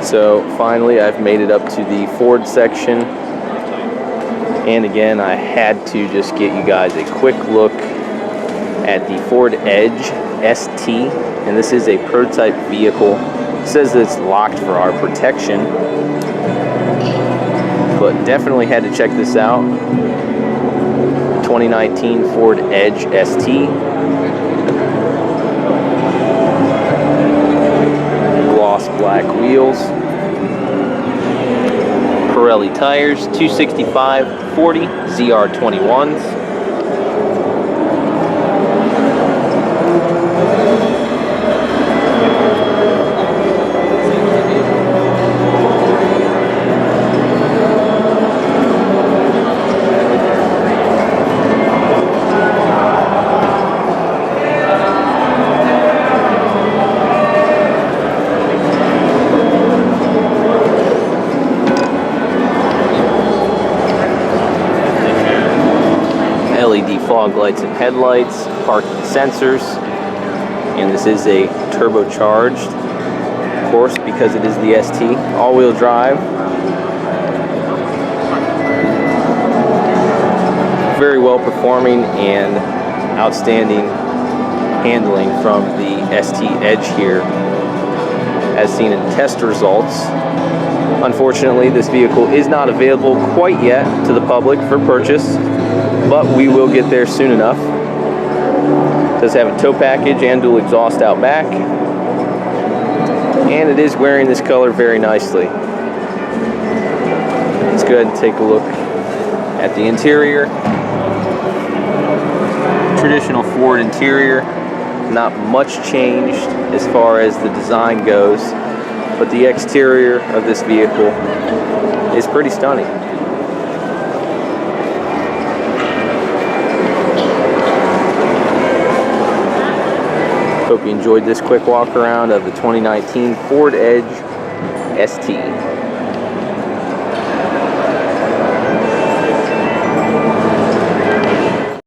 So finally I've made it up to the Ford section, and again I had to just get you guys a quick look at the Ford Edge ST, and this is a prototype vehicle. It says that it's locked for our protection, but definitely had to check this out. 2019 Ford Edge ST. Gloss black wheels. Pirelli tires, 265/40 ZR21s. LED fog lights and headlights, parking sensors, and this is a turbocharged, of course, because it is the ST, all-wheel drive. Very well performing and outstanding handling from the ST Edge here, as seen in test results. Unfortunately, this vehicle is not available quite yet to the public for purchase, but we will get there soon enough. It does have a tow package and dual exhaust out back, and it is wearing this color very nicely. Let's go ahead and take a look at the interior. Traditional Ford interior, not much changed as far as the design goes, but the exterior of this vehicle is pretty stunning. Hope you enjoyed this quick walk around of the 2019 Ford Edge ST.